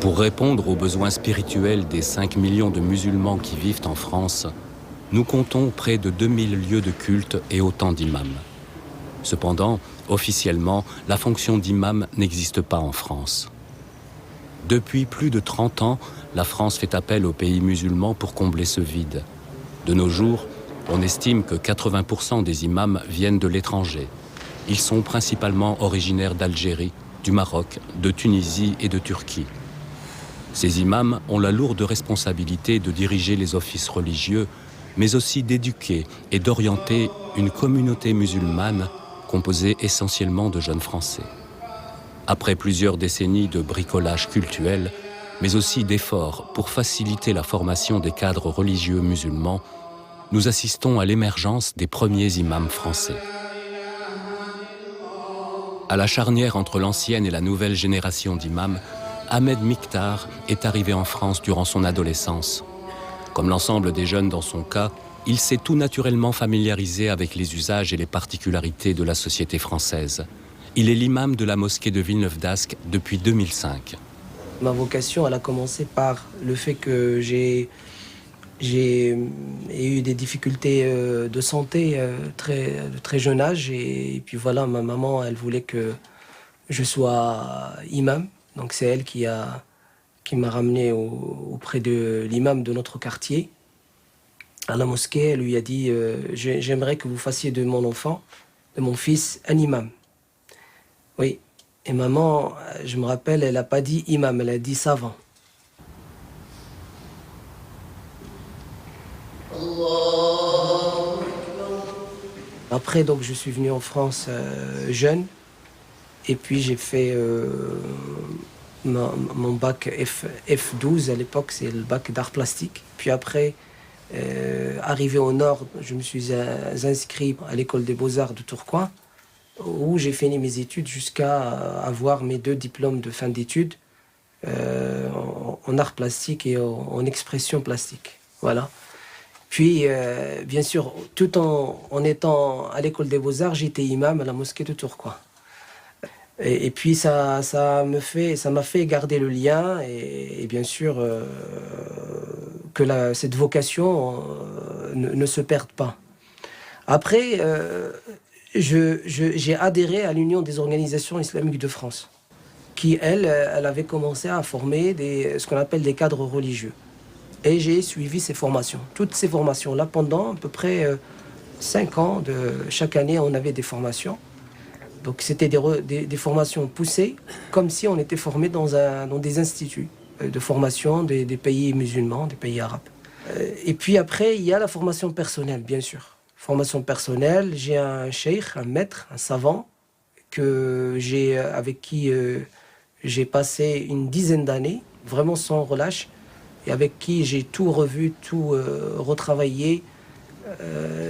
Pour répondre aux besoins spirituels des 5 millions de musulmans qui vivent en France, nous comptons près de 2000 lieux de culte et autant d'imams. Cependant, officiellement, la fonction d'imam n'existe pas en France. Depuis plus de 30 ans, la France fait appel aux pays musulmans pour combler ce vide. De nos jours, on estime que 80% des imams viennent de l'étranger. Ils sont principalement originaires d'Algérie, du Maroc, de Tunisie et de Turquie. Ces imams ont la lourde responsabilité de diriger les offices religieux, mais aussi d'éduquer et d'orienter une communauté musulmane composée essentiellement de jeunes Français. Après plusieurs décennies de bricolage cultuel, mais aussi d'efforts pour faciliter la formation des cadres religieux musulmans, nous assistons à l'émergence des premiers imams français. À la charnière entre l'ancienne et la nouvelle génération d'imams, Ahmed Miktar est arrivé en France durant son adolescence. Comme l'ensemble des jeunes dans son cas, il s'est tout naturellement familiarisé avec les usages et les particularités de la société française. Il est l'imam de la mosquée de Villeneuve d'Ascq depuis 2005. Ma vocation, elle a commencé par le fait que j'ai eu des difficultés de santé de très jeune âge. Et puis voilà, ma maman, elle voulait que je sois imam. Donc c'est elle qui m'a ramené auprès de l'imam de notre quartier. À la mosquée, elle lui a dit j'aimerais que vous fassiez de mon enfant, de mon fils, un imam. Oui. Et maman, je me rappelle, elle n'a pas dit imam, elle a dit savant. Après, donc, je suis venu en France jeune. Et puis, j'ai fait mon bac F12 à l'époque, c'est le bac d'art plastique. Puis après, arrivé au Nord, je me suis inscrit à l'école des Beaux-Arts de Tourcoing, où j'ai fini mes études jusqu'à avoir mes 2 diplômes de fin d'études en art plastique et en expression plastique. Voilà. Puis, bien sûr, tout en étant à l'école des Beaux-Arts, j'étais imam à la mosquée de Tourcoing. Et puis, ça m'a fait garder le lien et bien sûr que cette vocation ne se perde pas. Après, j'ai adhéré à l'Union des organisations islamiques de France, qui, elle avait commencé à former ce qu'on appelle des cadres religieux. Et j'ai suivi ces formations, toutes ces formations-là, pendant à peu près 5 ans. Chaque année, on avait des formations. Donc c'était des formations poussées, comme si on était formé dans des instituts de formation des pays musulmans, des pays arabes. Et puis après, il y a la formation personnelle, bien sûr. Formation personnelle, j'ai un cheikh, un maître, un savant, avec qui j'ai passé une dizaine d'années, vraiment sans relâche, et avec qui j'ai tout revu, tout retravaillé.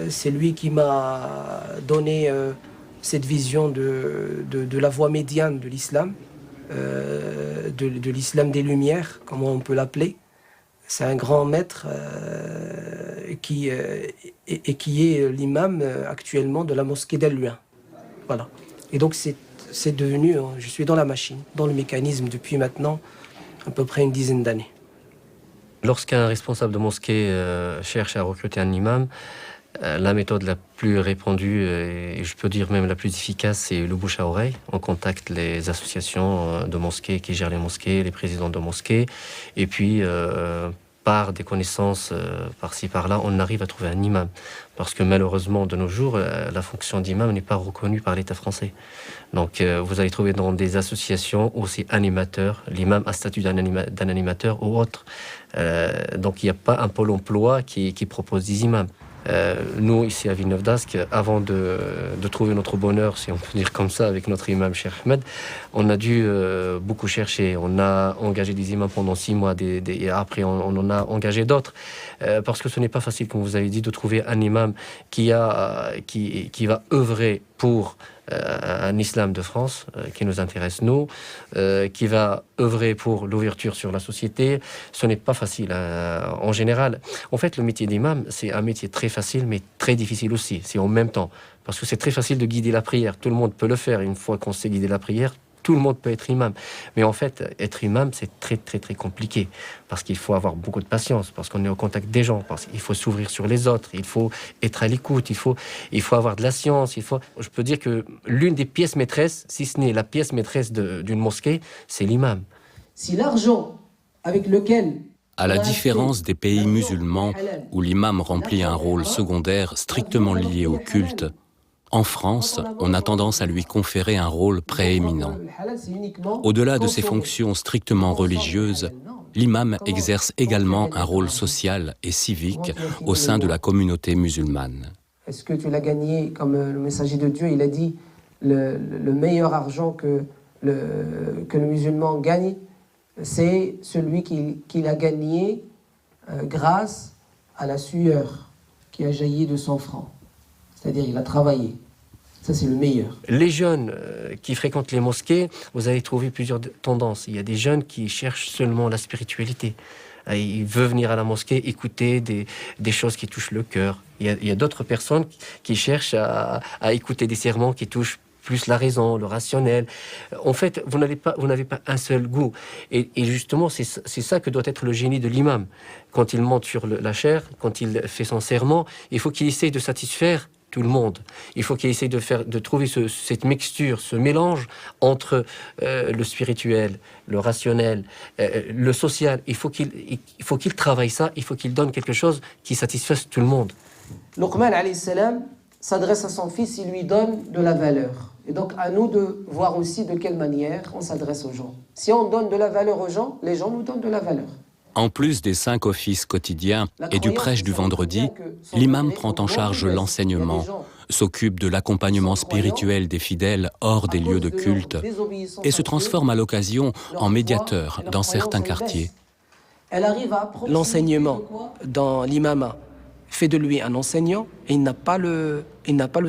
C'est lui qui m'a donné cette vision de la voie médiane de l'islam, de l'islam des Lumières, comme on peut l'appeler. C'est un grand maître qui est l'imam actuellement de la mosquée d'El-Luin. Voilà. Et donc c'est devenu, je suis dans la machine, dans le mécanisme depuis maintenant à peu près une dizaine d'années. Lorsqu'un responsable de mosquée cherche à recruter un imam, la méthode la plus répandue, et je peux dire même la plus efficace, c'est le bouche à oreille. On contacte les associations de mosquées qui gèrent les mosquées, les présidents de mosquées, et puis par des connaissances par-ci par-là, on arrive à trouver un imam. Parce que malheureusement, de nos jours, la fonction d'imam n'est pas reconnue par l'État français. Donc vous allez trouver dans des associations aussi animateurs, l'imam a statut d'un animateur ou autre. Donc il n'y a pas un pôle emploi qui propose des imams. Nous, ici à Villeneuve d'Ascq, avant de trouver notre bonheur, si on peut dire comme ça, avec notre imam Cheikh Ahmed, on a dû beaucoup chercher. On a engagé des imams pendant 6 mois et après on en a engagé d'autres. Parce que ce n'est pas facile, comme vous avez dit, de trouver un imam qui va œuvrer pour un islam de France qui nous intéresse, nous, qui va œuvrer pour l'ouverture sur la société. Ce n'est pas facile en général. En fait, le métier d'imam, c'est un métier très facile, mais très difficile aussi. C'est en même temps. Parce que c'est très facile de guider la prière. Tout le monde peut le faire. Une fois qu'on sait guider la prière, tout le monde peut être imam. Mais en fait, être imam, c'est très, très, très compliqué. Parce qu'il faut avoir beaucoup de patience, parce qu'on est au contact des gens, parce qu'il faut s'ouvrir sur les autres, il faut être à l'écoute, il faut avoir de la science. Je peux dire que l'une des pièces maîtresses, si ce n'est la pièce maîtresse d'une mosquée, c'est l'imam. Si l'argent avec lequel... À la différence des pays musulmans où l'imam remplit un rôle secondaire strictement lié au culte, en France, on a tendance à lui conférer un rôle prééminent. Au-delà de ses fonctions strictement religieuses, l'imam exerce également un rôle social et civique au sein de la communauté musulmane. Est-ce que tu l'as gagné, comme le messager de Dieu, il a dit, le meilleur argent que le musulman gagne, c'est celui qu'il a gagné grâce à la sueur qui a jailli de son front. C'est-à-dire il a travaillé. Ça, c'est le meilleur. Les jeunes qui fréquentent les mosquées, vous allez trouver plusieurs tendances. Il y a des jeunes qui cherchent seulement la spiritualité. Ils veulent venir à la mosquée, écouter des choses qui touchent le cœur. Il y a d'autres personnes qui cherchent à écouter des sermons qui touchent plus la raison, le rationnel. En fait, vous n'avez pas un seul goût. Et justement, c'est ça que doit être le génie de l'imam. Quand il monte sur la chaire, quand il fait son serment, il faut qu'il essaye de satisfaire tout le monde. Il faut qu'il essaye de trouver cette mixture, ce mélange entre le spirituel, le rationnel, le social. Il faut qu'il travaille ça, il faut qu'il donne quelque chose qui satisfasse tout le monde. Luqman alayhi salam s'adresse à son fils, il lui donne de la valeur. Et donc à nous de voir aussi de quelle manière on s'adresse aux gens. Si on donne de la valeur aux gens, les gens nous donnent de la valeur. En plus des 5 offices quotidiens et du prêche du vendredi, l'imam prend en charge l'enseignement, s'occupe de l'accompagnement spirituel des fidèles hors des lieux de culte et se transforme à l'occasion en médiateur dans certains quartiers. L'enseignement dans l'imama fait de lui un enseignant et il n'a pas le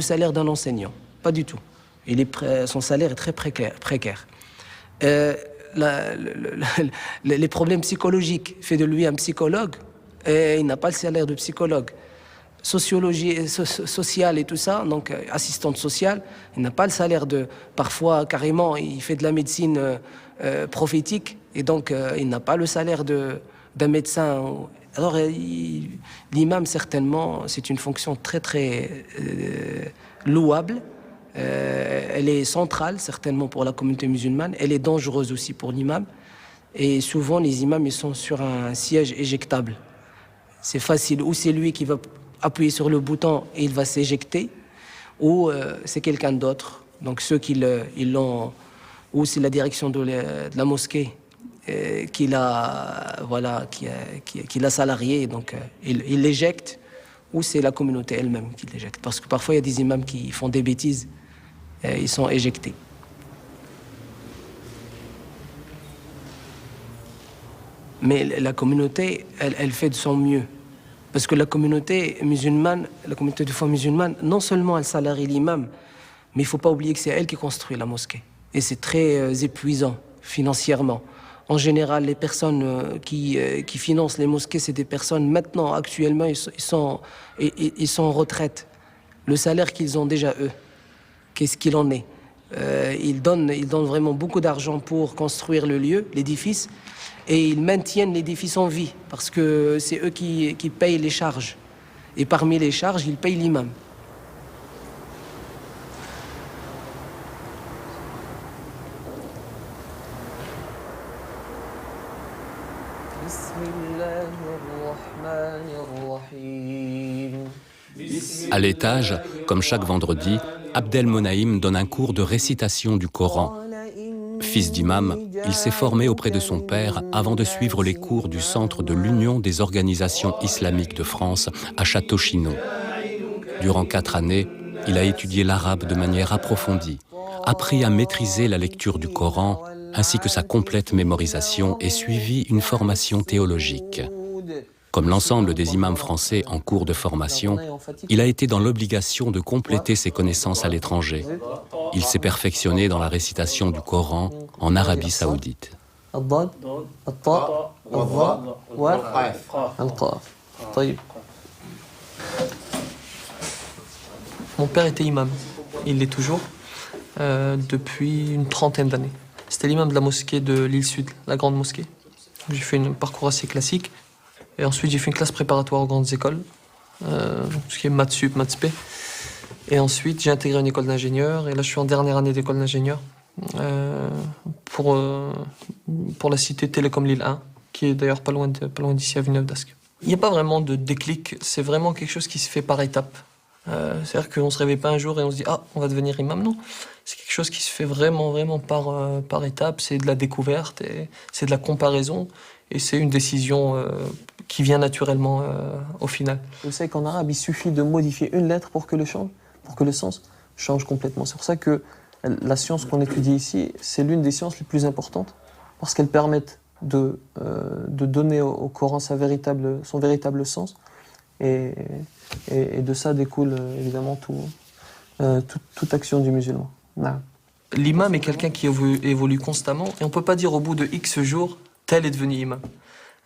salaire d'un enseignant, pas du tout. Son salaire est très précaire. Les problèmes psychologiques fait de lui un psychologue et il n'a pas le salaire de psychologue. Sociologie sociale et tout ça, donc assistante sociale, il n'a pas le salaire de... Parfois, carrément, il fait de la médecine prophétique et donc il n'a pas le salaire d'un médecin. Alors, l'imam, certainement, c'est une fonction très, très louable. Elle est centrale, certainement, pour la communauté musulmane. Elle est dangereuse aussi pour l'imam. Et souvent, les imams, ils sont sur un siège éjectable. C'est facile. Ou c'est lui qui va appuyer sur le bouton et il va s'éjecter, ou c'est quelqu'un d'autre. Donc, ceux qui l'ont... Ou c'est la direction de la mosquée qui l'a salarié. Donc, il l'éjecte. Ou c'est la communauté elle-même qui l'éjecte. Parce que parfois, il y a des imams qui font des bêtises. Ils sont éjectés. Mais la communauté, elle fait de son mieux. Parce que la communauté musulmane, la communauté de foi musulmane, non seulement elle salarie l'imam, mais il ne faut pas oublier que c'est elle qui construit la mosquée. Et c'est très épuisant financièrement. En général, les personnes qui financent les mosquées, c'est des personnes, maintenant, actuellement, ils sont en retraite. Le salaire qu'ils ont déjà, eux, qu'est-ce qu'il en est? Ils donnent vraiment beaucoup d'argent pour construire le lieu, l'édifice, et ils maintiennent l'édifice en vie, parce que c'est eux qui payent les charges. Et parmi les charges, ils payent l'imam. À l'étage, comme chaque vendredi, Abdel Monaïm donne un cours de récitation du Coran. Fils d'imam, il s'est formé auprès de son père avant de suivre les cours du Centre de l'Union des organisations islamiques de France à Château-Chinon. Durant 4 années, il a étudié l'arabe de manière approfondie, appris à maîtriser la lecture du Coran ainsi que sa complète mémorisation et suivi une formation théologique. Comme l'ensemble des imams français en cours de formation, il a été dans l'obligation de compléter ses connaissances à l'étranger. Il s'est perfectionné dans la récitation du Coran en Arabie Saoudite. Mon père était imam. Il l'est toujours depuis une 30aine d'années. C'était l'imam de la mosquée de l'île Sud, la grande mosquée. J'ai fait un parcours assez classique. Et ensuite, j'ai fait une classe préparatoire aux grandes écoles, ce qui est maths sup, maths spé. Et ensuite, j'ai intégré une école d'ingénieur. Et là, je suis en dernière année d'école d'ingénieur pour la cité Télécom Lille 1, qui est d'ailleurs pas loin d'ici, à Villeneuve-d'Ascq. Il n'y a pas vraiment de déclic, c'est vraiment quelque chose qui se fait par étapes. C'est-à-dire qu'on ne se réveille pas un jour et on se dit « Ah, on va devenir imam ». Non, c'est quelque chose qui se fait vraiment par étapes. C'est de la découverte, et c'est de la comparaison. Et c'est une décision qui vient naturellement au final. Vous savez qu'en arabe, il suffit de modifier une lettre pour que le sens change complètement. C'est pour ça que la science qu'on étudie ici, c'est l'une des sciences les plus importantes, parce qu'elles permettent de donner au Coran son véritable sens. Et de ça découle évidemment toute action du musulman. L'imam est quelqu'un qui évolue constamment, et on ne peut pas dire au bout de X jours, tel est devenu imam.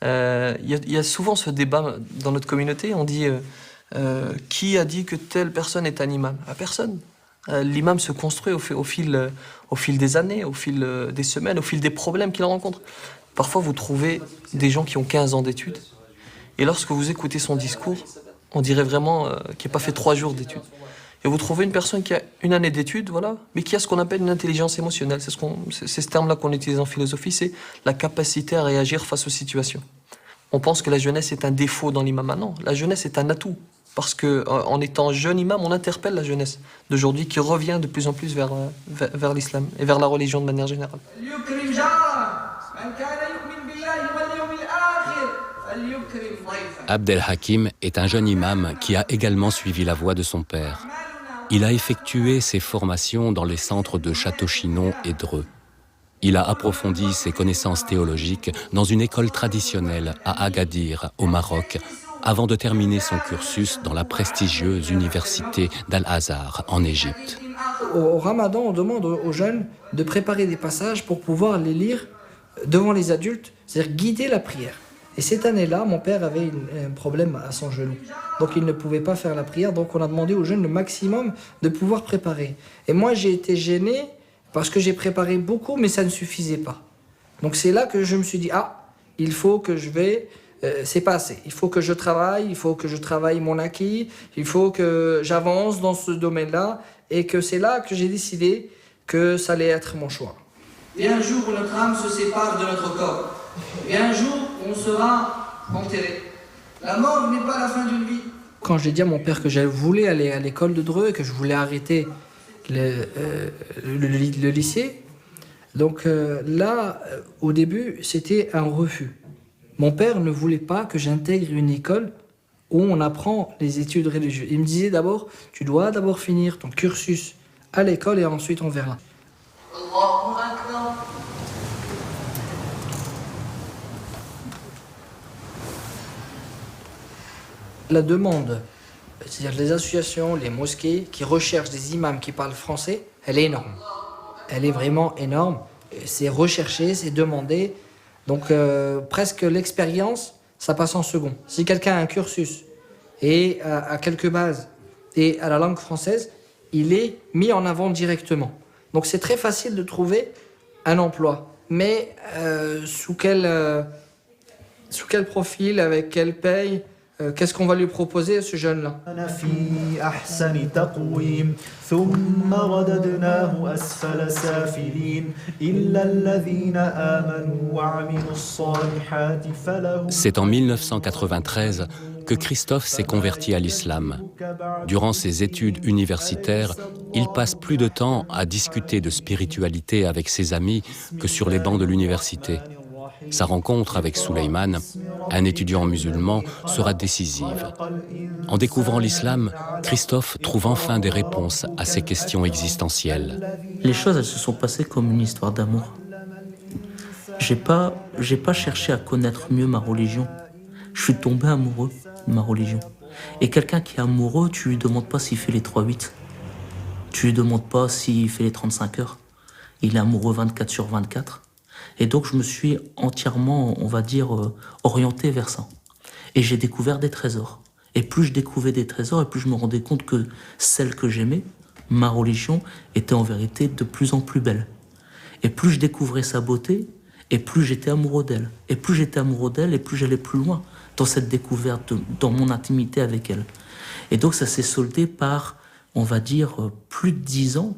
Il y a souvent ce débat dans notre communauté, on dit qui a dit que telle personne est un imam? Personne. L'imam se construit au fil des années, au fil des semaines, au fil des problèmes qu'il rencontre. Parfois, vous trouvez des gens qui ont 15 ans d'études, et lorsque vous écoutez son discours, on dirait vraiment qu'il n'a pas fait 3 jours d'études. Et vous trouvez une personne qui a une année d'études, voilà, mais qui a ce qu'on appelle une intelligence émotionnelle. C'est ce terme-là qu'on utilise en philosophie, c'est la capacité à réagir face aux situations. On pense que la jeunesse est un défaut dans l'imam. Non, la jeunesse est un atout. Parce qu'en étant jeune imam, on interpelle la jeunesse d'aujourd'hui qui revient de plus en plus vers l'islam et vers la religion de manière générale. Abdel Hakim est un jeune imam qui a également suivi la voie de son père. Il a effectué ses formations dans les centres de Château-Chinon et Dreux. Il a approfondi ses connaissances théologiques dans une école traditionnelle à Agadir, au Maroc, avant de terminer son cursus dans la prestigieuse université d'Al-Azhar, en Égypte. Au Ramadan, on demande aux jeunes de préparer des passages pour pouvoir les lire devant les adultes, c'est-à-dire guider la prière. Et cette année-là, mon père avait un problème à son genou. Donc il ne pouvait pas faire la prière, donc on a demandé aux jeunes le maximum de pouvoir préparer. Et moi, j'ai été gêné parce que j'ai préparé beaucoup, mais ça ne suffisait pas. Donc c'est là que je me suis dit, il faut que c'est pas assez. Il faut que je travaille mon acquis, il faut que j'avance dans ce domaine-là, et que c'est là que j'ai décidé que ça allait être mon choix. Et un jour où notre âme se sépare de notre corps, et un jour on sera enterré. La mort n'est pas la fin d'une vie. Quand j'ai dit à mon père que je voulais aller à l'école de Dreux, que je voulais arrêter le lycée, donc là, au début, c'était un refus. Mon père ne voulait pas que j'intègre une école où on apprend les études religieuses. Il me disait d'abord, tu dois d'abord finir ton cursus à l'école et ensuite on verra. La demande, c'est-à-dire les associations, les mosquées qui recherchent des imams qui parlent français, elle est énorme. Elle est vraiment énorme. C'est recherché, c'est demandé. Donc presque l'expérience, ça passe en second. Si quelqu'un a un cursus et a quelques bases et a la langue française, il est mis en avant directement. Donc c'est très facile de trouver un emploi. Mais sous quel profil, avec quelle paye, qu'est-ce qu'on va lui proposer à ce jeune-là? C'est en 1993 que Christophe s'est converti à l'islam. Durant ses études universitaires, il passe plus de temps à discuter de spiritualité avec ses amis que sur les bancs de l'université. Sa rencontre avec Souleymane, un étudiant musulman, sera décisive. En découvrant l'islam, Christophe trouve enfin des réponses à ses questions existentielles. Les choses, elles se sont passées comme une histoire d'amour. J'ai pas cherché à connaître mieux ma religion. Je suis tombé amoureux de ma religion. Et quelqu'un qui est amoureux, tu lui demandes pas s'il fait les 3-8. Tu lui demandes pas s'il fait les 35 heures. Il est amoureux 24/24. Et donc, je me suis entièrement, on va dire, orienté vers ça. Et j'ai découvert des trésors. Et plus je découvrais des trésors, et plus je me rendais compte que celle que j'aimais, ma religion, était en vérité de plus en plus belle. Et plus je découvrais sa beauté, et plus j'étais amoureux d'elle. Et plus j'étais amoureux d'elle, et plus j'allais plus loin dans cette découverte, dans mon intimité avec elle. Et donc ça s'est soldé par, on va dire, plus de 10 ans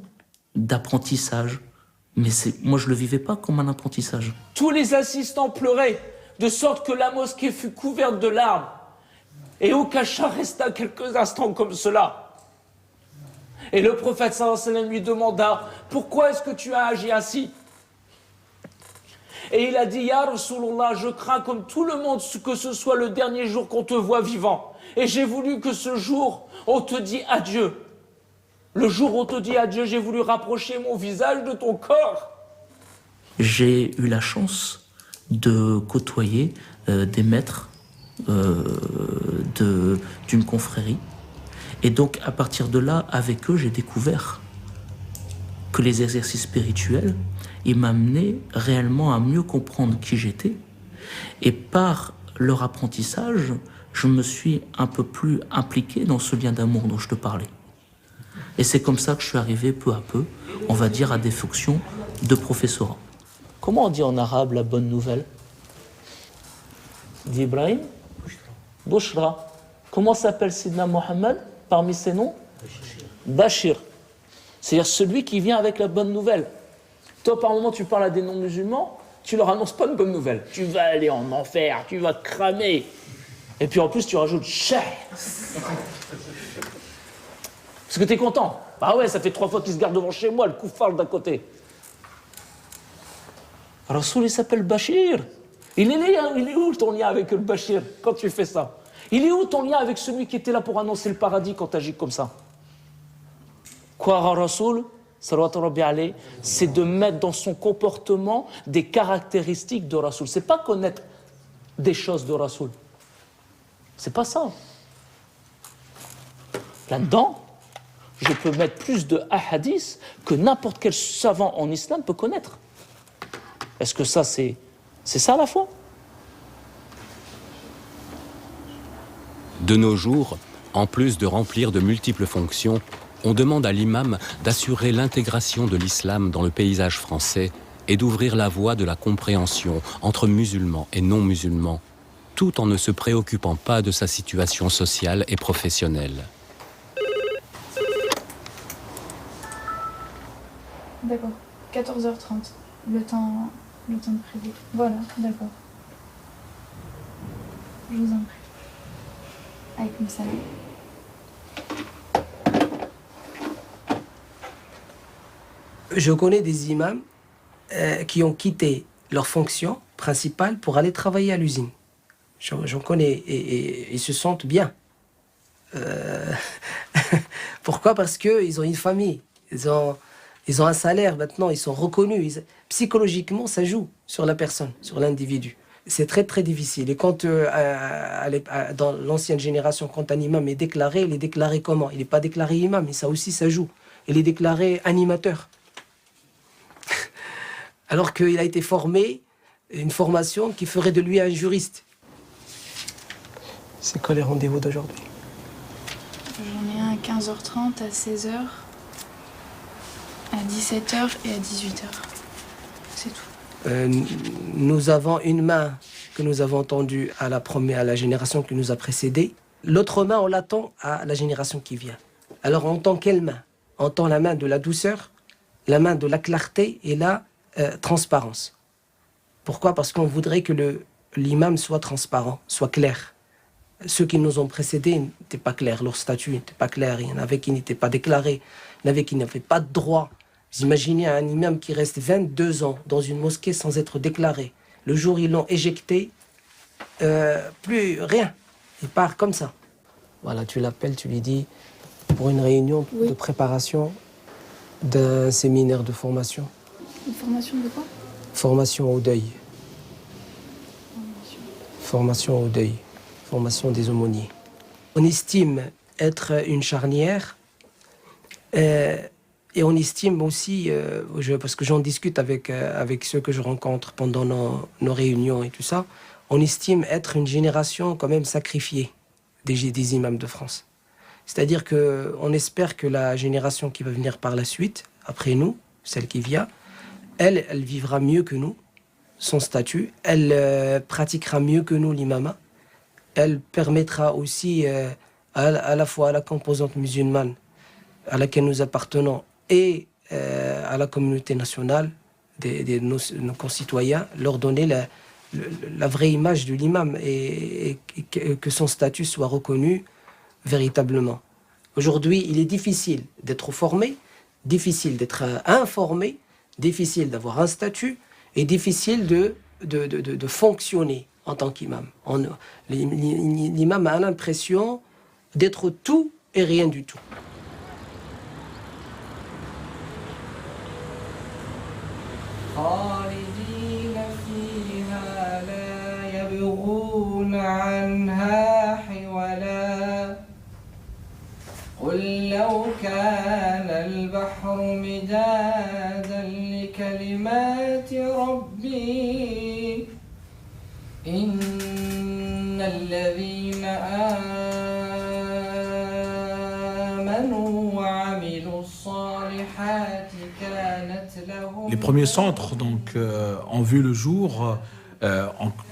d'apprentissage. Mais moi, je le vivais pas comme un apprentissage. Tous les assistants pleuraient, de sorte que la mosquée fut couverte de larmes. Et Okasha resta quelques instants comme cela. Et le prophète sallallahu alayhi wa sallam lui demanda « Pourquoi est-ce que tu as agi ainsi ?» Et il a dit « Ya Rasulullah, je crains comme tout le monde que ce soit le dernier jour qu'on te voit vivant. Et j'ai voulu que ce jour, on te dit adieu. Le jour où on te dit adieu, j'ai voulu rapprocher mon visage de ton corps. » J'ai eu la chance de côtoyer des maîtres d'une confrérie. Et donc, à partir de là, avec eux, j'ai découvert que les exercices spirituels, ils m'amenaient réellement à mieux comprendre qui j'étais. Et par leur apprentissage, je me suis un peu plus impliqué dans ce lien d'amour dont je te parlais. Et c'est comme ça que je suis arrivé peu à peu, on va dire, à des fonctions de professorat. Comment on dit en arabe la bonne nouvelle? Dit Ibrahim? Bushra. Comment s'appelle Sidna Mohammed parmi ses noms? Bashir. C'est-à-dire celui qui vient avec la bonne nouvelle. Toi, par moment, tu parles à des non-musulmans, tu leur annonces pas une bonne nouvelle. Tu vas aller en enfer, tu vas te cramer. Et puis en plus, tu rajoutes cher. Parce que t'es content. Bah ouais, ça fait 3 fois qu'il se garde devant chez moi, le koufar d'à côté. Rasoul, il s'appelle Bachir. Il est où ton lien avec le Bachir quand tu fais ça? Il est où ton lien avec celui qui était là pour annoncer le paradis quand tu agis comme ça? Quoi, Rasoul, c'est de mettre dans son comportement des caractéristiques de Rasoul. C'est pas connaître des choses de Rasoul. C'est pas ça. Là-dedans, je peux mettre plus de hadiths que n'importe quel savant en islam peut connaître. Est-ce que ça, c'est ça la foi? De nos jours, en plus de remplir de multiples fonctions, on demande à l'imam d'assurer l'intégration de l'islam dans le paysage français et d'ouvrir la voie de la compréhension entre musulmans et non-musulmans, tout en ne se préoccupant pas de sa situation sociale et professionnelle. D'accord, 14h30, le temps de prévu. Voilà, d'accord. Je vous en prie. Alaykoum salam. Je connais des imams qui ont quitté leur fonction principale pour aller travailler à l'usine. J'en connais et ils se sentent bien. Pourquoi? Parce qu'ils ont une famille, ils ont un salaire maintenant, ils sont reconnus. Psychologiquement, ça joue sur la personne, sur l'individu. C'est très très difficile. Et quand dans l'ancienne génération, quand un imam est déclaré, il est déclaré comment? Il n'est pas déclaré imam, mais ça aussi ça joue. Il est déclaré animateur. Alors qu'il a été formé, une formation qui ferait de lui un juriste. C'est quoi les rendez-vous d'aujourd'hui? J'en ai un à 15h30, à 16h, à 17h et à 18h. C'est tout. Nous avons une main que nous avons tendue à la génération qui nous a précédés. L'autre main, on l'attend à la génération qui vient. Alors on tend quelle main? On tend la main de la douceur, la main de la clarté et la transparence. Pourquoi? Parce qu'on voudrait que l'imam soit transparent, soit clair. Ceux qui nous ont précédés n'étaient pas clairs, leur statut n'était pas clair, il y en avait qui n'étaient pas déclarés, il y en avait qui n'avaient pas de droit. Vous imaginez un imam qui reste 22 ans dans une mosquée sans être déclaré. Le jour où ils l'ont éjecté, plus rien, il part comme ça. Voilà, tu l'appelles, tu lui dis, pour une réunion de préparation d'un séminaire de formation. Une formation de quoi? Formation au deuil. Formation au deuil. Formation des aumôniers. On estime être une charnière et on estime aussi, parce que j'en discute avec ceux que je rencontre pendant nos réunions et tout ça, on estime être une génération quand même sacrifiée des imams de France. C'est-à-dire qu'on espère que la génération qui va venir par la suite, après nous, celle qui vient, elle vivra mieux que nous son statut, elle pratiquera mieux que nous l'imama, elle permettra aussi à la fois à la composante musulmane à laquelle nous appartenons et à la communauté nationale, nos concitoyens, leur donner la vraie image de l'imam et que son statut soit reconnu véritablement. Aujourd'hui, il est difficile d'être formé, difficile d'être informé, difficile d'avoir un statut et difficile de fonctionner en tant qu'imam. L'imam a l'impression d'être tout et rien du tout. قل لو كان البحر مدادا لكلمات ربي إن الذين آمنوا وعملوا الصالحات كانت لهم. Les premiers centres donc, ont vu le jour.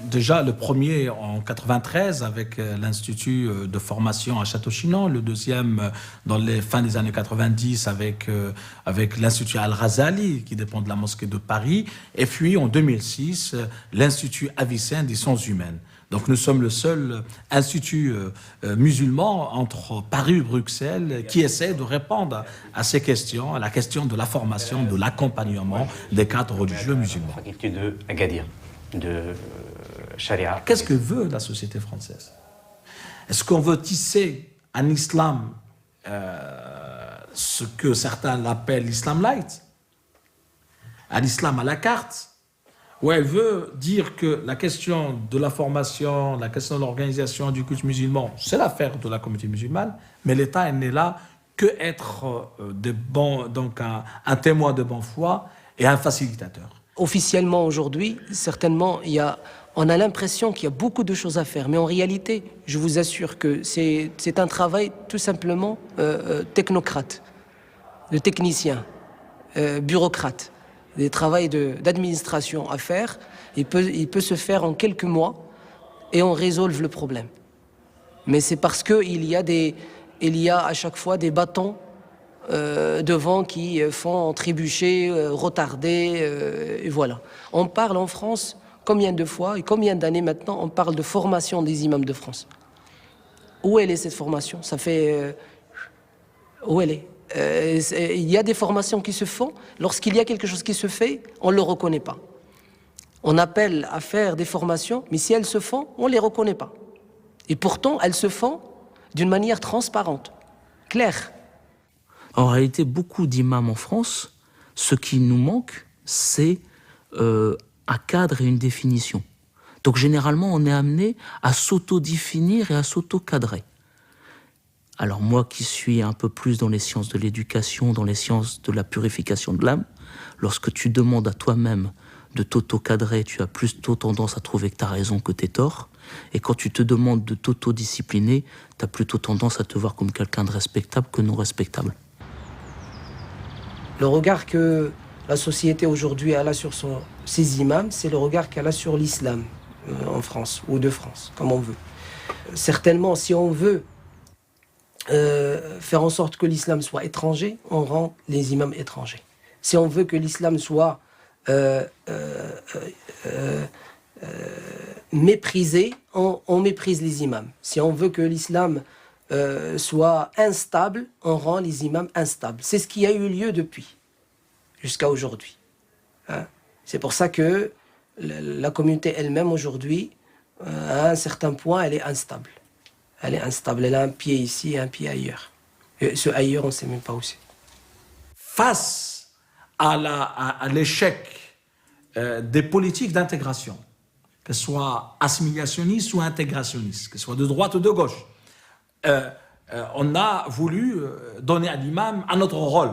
Déjà le premier en 93 avec l'Institut de formation à Château-Chinon, le deuxième dans les fins des années 90 avec l'Institut Al-Ghazali qui dépend de la mosquée de Paris, et puis en 2006 l'Institut Avicenne des sciences humaines. Donc nous sommes le seul institut musulman entre Paris et Bruxelles qui essaie de répondre à ces questions, à la question de la formation, de l'accompagnement des cadres religieux musulmans. Faculté de Agadir. De charia. Qu'est-ce que veut la société française? Est-ce qu'on veut tisser un islam, ce que certains l'appellent l'islam light, un islam à la carte, où elle veut dire que la question de la formation, la question de l'organisation du culte musulman, c'est l'affaire de la communauté musulmane, mais l'État n'est là que être un témoin de bonne foi et un facilitateur. Officiellement aujourd'hui, certainement, on a l'impression qu'il y a beaucoup de choses à faire. Mais en réalité, je vous assure que c'est un travail tout simplement technocrate, de technicien, bureaucrate, des travaux d'administration à faire. Il peut se faire en quelques mois et on résolve le problème. Mais c'est parce qu'il y a à chaque fois des bâtons devant qui font trébucher, retarder, et voilà. On parle en France, combien de fois et combien d'années maintenant, on parle de formation des imams de France. Où elle est cette formation? Ça fait... où elle est? Il y a des formations qui se font, lorsqu'il y a quelque chose qui se fait, on ne le reconnaît pas. On appelle à faire des formations, mais si elles se font, on ne les reconnaît pas. Et pourtant, elles se font d'une manière transparente, claire. En réalité, beaucoup d'imams en France, ce qui nous manque, c'est un cadre et une définition. Donc généralement, on est amené à s'auto-définir et à s'auto-cadrer. Alors moi qui suis un peu plus dans les sciences de l'éducation, dans les sciences de la purification de l'âme, lorsque tu demandes à toi-même de t'auto-cadrer, tu as plutôt tendance à trouver que tu as raison que tu as tort. Et quand tu te demandes de t'auto-discipliner, tu as plutôt tendance à te voir comme quelqu'un de respectable que non respectable. Le regard que la société aujourd'hui a sur ses imams, c'est le regard qu'elle a sur l'islam en France, ou de France, comme on veut. Certainement, si on veut faire en sorte que l'islam soit étranger, on rend les imams étrangers. Si on veut que l'islam soit méprisé, on méprise les imams. Si on veut que l'islam soit instable, on rend les imams instables. C'est ce qui a eu lieu depuis, jusqu'à aujourd'hui. Hein? C'est pour ça que la communauté elle-même aujourd'hui, à un certain point, elle est instable. Elle est instable, elle a un pied ici et un pied ailleurs. Et ce ailleurs, on ne sait même pas où c'est. Face à l'échec des politiques d'intégration, qu'elles soient assimilationnistes ou intégrationnistes, qu'elles soient de droite ou de gauche, on a voulu donner à l'imam un autre rôle.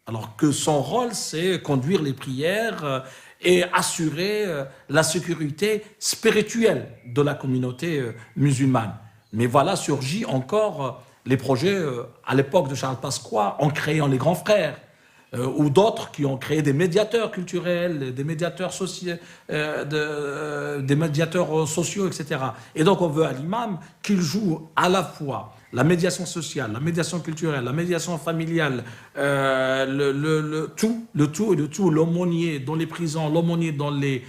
Alors que son rôle, c'est conduire les prières et assurer la sécurité spirituelle de la communauté musulmane. Mais voilà, surgit encore les projets, à l'époque de Charles Pasqua, en créant les grands frères, ou d'autres qui ont créé des médiateurs culturels, des médiateurs sociaux, des médiateurs sociaux, etc. Et donc on veut à l'imam qu'il joue à la fois la médiation sociale, la médiation culturelle, la médiation familiale, le tout, l'aumônier dans les prisons, l'aumônier dans les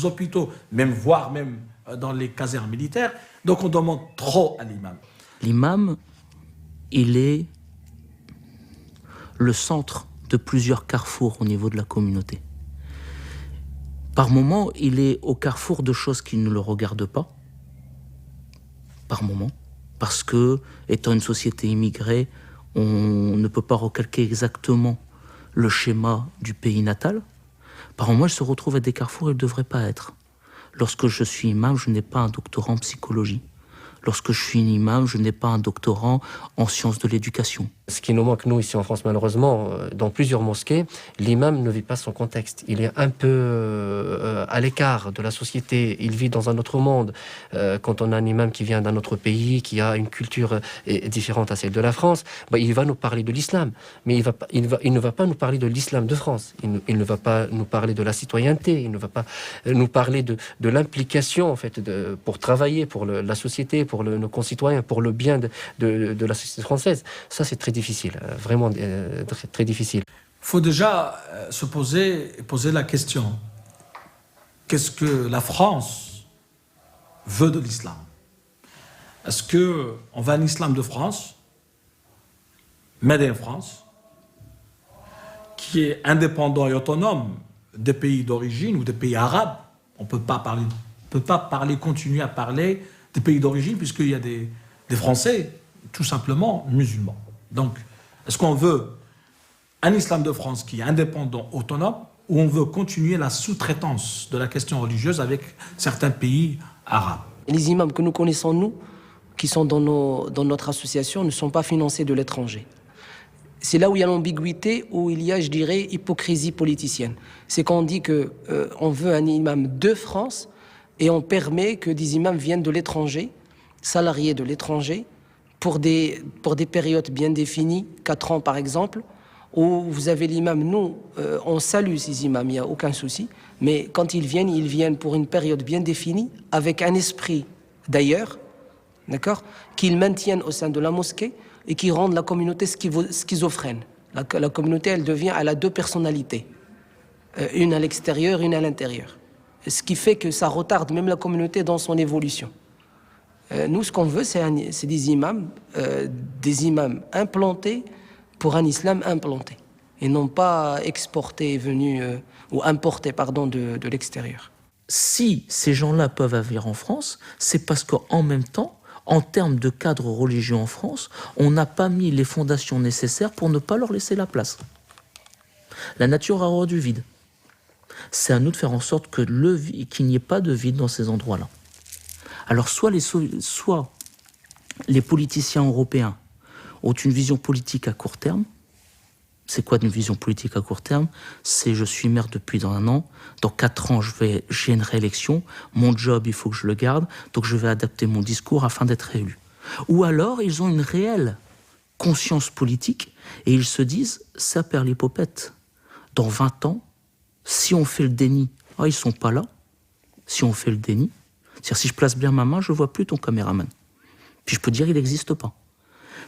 hôpitaux, voire même dans les casernes militaires. Donc on demande trop à l'imam. L'imam, il est le centre de plusieurs carrefours au niveau de la communauté. Par moments, il est au carrefour de choses qui ne le regardent pas. Par moments. Parce que, étant une société immigrée, on ne peut pas recalquer exactement le schéma du pays natal. Par moments, il se retrouve à des carrefours où il ne devrait pas être. Lorsque je suis imam, je n'ai pas un doctorat en psychologie. Lorsque je suis imam, je n'ai pas un doctorat en sciences de l'éducation. Ce qui nous manque, nous, ici en France, malheureusement, dans plusieurs mosquées, l'imam ne vit pas son contexte. Il est un peu à l'écart de la société. Il vit dans un autre monde. Quand on a un imam qui vient d'un autre pays, qui a une culture différente à celle de la France, il va nous parler de l'islam. Mais il ne va pas nous parler de l'islam de France. Il ne va pas nous parler de la citoyenneté. Il ne va pas nous parler de l'implication, en fait, pour travailler pour la société, pour nos concitoyens, pour le bien de la société française. Ça, c'est très difficile, vraiment très, très difficile. Il faut déjà se poser la question. Qu'est-ce que la France veut de l'islam? Est-ce qu'on veut un islam de France, made in France, qui est indépendant et autonome des pays d'origine ou des pays arabes? On ne peut pas continuer à parler des pays d'origine puisqu'il y a des Français tout simplement musulmans. Donc, est-ce qu'on veut un islam de France qui est indépendant, autonome, ou on veut continuer la sous-traitance de la question religieuse avec certains pays arabes? Les imams que nous connaissons, nous, qui sont dans notre association, ne sont pas financés de l'étranger. C'est là où il y a l'ambiguïté, où il y a, je dirais, hypocrisie politicienne. C'est qu'on dit qu'on veut un imam de France et on permet que des imams viennent de l'étranger, salariés de l'étranger, pour des périodes bien définies, 4 ans par exemple, où vous avez l'imam, nous, on salue ces imams, il n'y a aucun souci, mais quand ils viennent pour une période bien définie, avec un esprit d'ailleurs, d'accord, qu'ils maintiennent au sein de la mosquée et qui rendent la communauté schizophrène. La communauté, elle a 2 personnalités, une à l'extérieur, une à l'intérieur. Ce qui fait que ça retarde même la communauté dans son évolution. Nous, ce qu'on veut, c'est des imams implantés pour un islam implanté, et non pas exportés, ou importés, de l'extérieur. Si ces gens-là peuvent venir en France, c'est parce qu'en même temps, en termes de cadre religieux en France, on n'a pas mis les fondations nécessaires pour ne pas leur laisser la place. La nature a horreur du vide. C'est à nous de faire en sorte qu'il n'y ait pas de vide dans ces endroits-là. Alors soit les politiciens européens ont une vision politique à court terme. C'est quoi une vision politique à court terme? C'est je suis maire depuis 1 an, dans 4 ans j'ai une réélection, mon job il faut que je le garde, donc je vais adapter mon discours afin d'être élu. Ou alors ils ont une réelle conscience politique et ils se disent ça perd l'hypopète. Dans 20 ans, si on fait le déni, ils sont pas là, si on fait le déni, c'est-à-dire si je place bien ma main, je vois plus ton caméraman. Puis je peux dire il n'existe pas.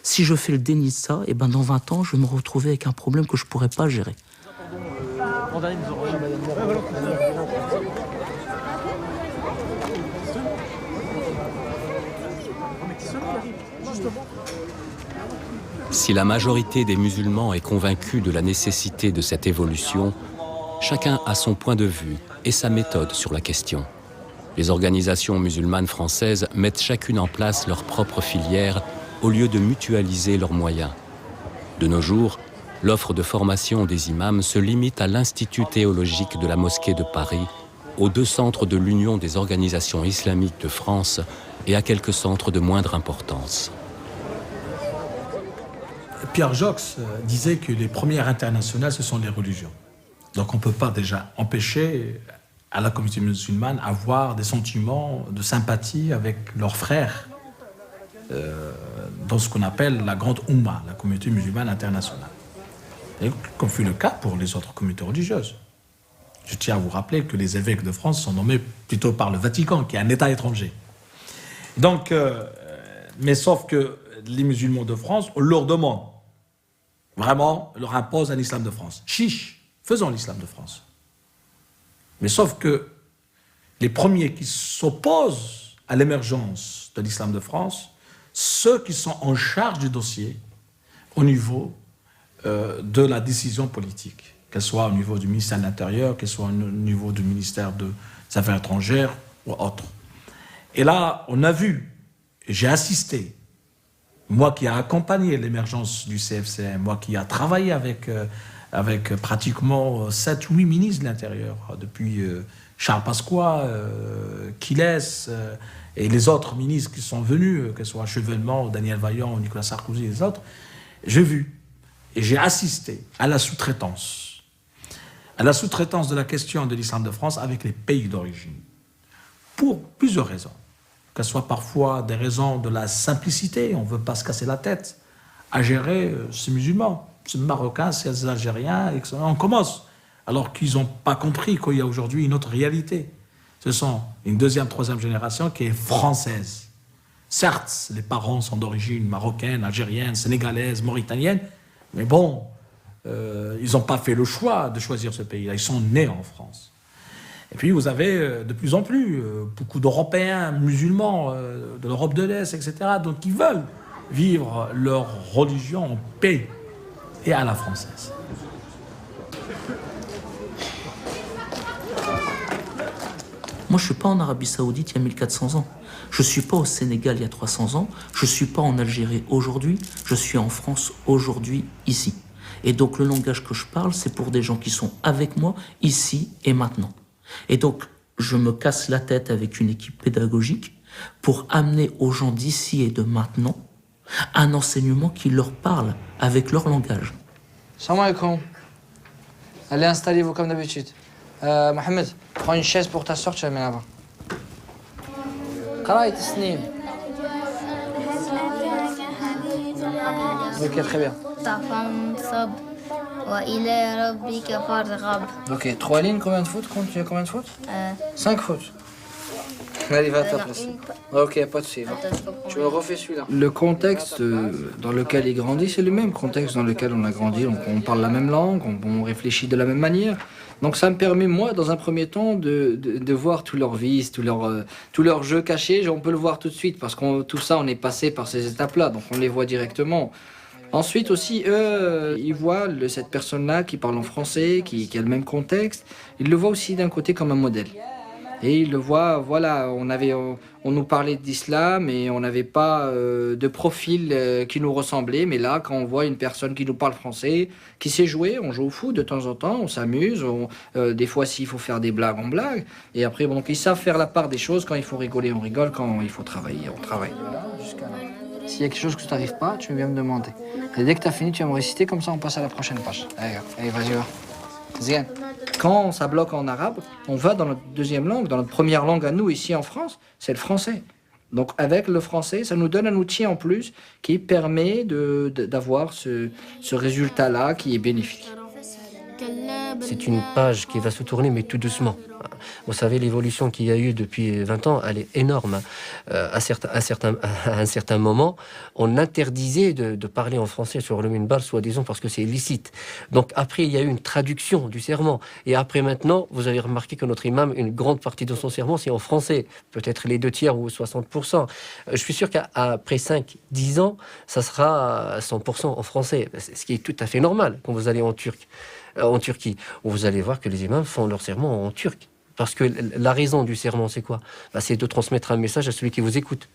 Si je fais le déni de ça, et dans 20 ans, je vais me retrouver avec un problème que je ne pourrais pas gérer. Si la majorité des musulmans est convaincue de la nécessité de cette évolution, chacun a son point de vue et sa méthode sur la question. Les organisations musulmanes françaises mettent chacune en place leur propre filière au lieu de mutualiser leurs moyens. De nos jours, l'offre de formation des imams se limite à l'Institut théologique de la Mosquée de Paris, aux 2 centres de l'Union des organisations islamiques de France et à quelques centres de moindre importance. Pierre Jox disait que les premières internationales, ce sont les religions. Donc on ne peut pas déjà empêcher à la communauté musulmane d'avoir des sentiments de sympathie avec leurs frères dans ce qu'on appelle la grande Oumma, la communauté musulmane internationale. Et comme fut le cas pour les autres communautés religieuses. Je tiens à vous rappeler que les évêques de France sont nommés plutôt par le Vatican, qui est un État étranger. Donc, mais sauf que les musulmans de France, on leur demande, vraiment, on leur impose un islam de France. Chiche, faisons l'islam de France. Mais sauf que les premiers qui s'opposent à l'émergence de l'islam de France, ceux qui sont en charge du dossier au niveau de la décision politique, qu'elle soit au niveau du ministère de l'Intérieur, qu'elle soit au niveau du ministère des Affaires étrangères ou autre. Et là, on a vu, j'ai assisté, moi qui ai accompagné l'émergence du CFCM, moi qui ai travaillé avec pratiquement 7-8 ministres de l'Intérieur, depuis Charles Pasqua, Quilles et les autres ministres qui sont venus, que ce soit Chevènement, Daniel Vaillant, Nicolas Sarkozy et les autres, j'ai vu et j'ai assisté à la sous-traitance de la question de l'islam de France avec les pays d'origine, pour plusieurs raisons. Qu'elles soient parfois des raisons de la simplicité, on ne veut pas se casser la tête à gérer ces musulmans, ces Marocains, ces Algériens, etc. On commence, alors qu'ils n'ont pas compris qu'il y a aujourd'hui une autre réalité. Ce sont une deuxième, troisième génération qui est française. Certes, les parents sont d'origine marocaine, algérienne, sénégalaise, mauritanienne, mais bon, ils n'ont pas fait le choix de choisir ce pays-là, ils sont nés en France. Et puis vous avez de plus en plus beaucoup d'Européens musulmans de l'Europe de l'Est, etc., donc qui veulent vivre leur religion en paix et à la française. Moi, je ne suis pas en Arabie Saoudite il y a 1400 ans. Je ne suis pas au Sénégal il y a 300 ans. Je ne suis pas en Algérie aujourd'hui. Je suis en France aujourd'hui, ici. Et donc, le langage que je parle, c'est pour des gens qui sont avec moi, ici et maintenant. Et donc, je me casse la tête avec une équipe pédagogique pour amener aux gens d'ici et de maintenant un enseignement qui leur parle avec leur langage. Salam alaikum. Allez, installez-vous comme d'habitude. Mohamed, prends une chaise pour ta soeur, tu la mets là-bas. قراية السنين. Ok, très bien. Ok, 3 lignes, combien de fautes? Tu as combien de fautes? 5 fautes. Allez, va à ta place. Ok, pas de souci. Tu me refais celui-là. Le contexte dans lequel il grandit, c'est le même contexte dans lequel on a grandi. Donc, on parle la même langue, on réfléchit de la même manière. Donc ça me permet, moi, dans un premier temps, de voir tous leurs vices, tous leurs jeux cachés. On peut le voir tout de suite, parce que tout ça, on est passé par ces étapes-là, donc on les voit directement. Ensuite aussi, eux, ils voient cette personne-là qui parle en français, qui a le même contexte. Ils le voient aussi d'un côté comme un modèle. Et ils le voient, voilà, on nous parlait d'islam et on n'avait pas de profil qui nous ressemblait. Mais là, quand on voit une personne qui nous parle français, qui sait jouer, on joue au foot de temps en temps, on s'amuse. Des fois, s'il faut faire des blagues, on blague. Et après, bon, donc, ils savent faire la part des choses. Quand il faut rigoler, on rigole. Quand il faut travailler, on travaille. S'il y a quelque chose que tu n'arrives pas, tu viens me demander. Et dès que tu as fini, tu vas me réciter. Comme ça, on passe à la prochaine page. Allez, vas-y, va. Zien. Quand ça bloque en arabe, on va dans notre deuxième langue, dans notre première langue à nous, ici en France, c'est le français. Donc avec le français, ça nous donne un outil en plus qui permet d'avoir ce résultat-là qui est bénéfique. C'est une page qui va se tourner, mais tout doucement. Vous savez, l'évolution qu'il y a eu depuis 20 ans, elle est énorme. À un certain moment, on interdisait de parler en français sur le minbar, soi-disant parce que c'est illicite. Donc après, il y a eu une traduction du serment. Et après maintenant, vous avez remarqué que notre imam, une grande partie de son serment, c'est en français. Peut-être les 2/3 ou 60%. Je suis sûr qu'après 5-10 ans, ça sera 100% en français. Ce qui est tout à fait normal quand vous allez en Turquie, où vous allez voir que les imams font leur serment en turc. Parce que la raison du serment, c'est quoi? C'est de transmettre un message à celui qui vous écoute.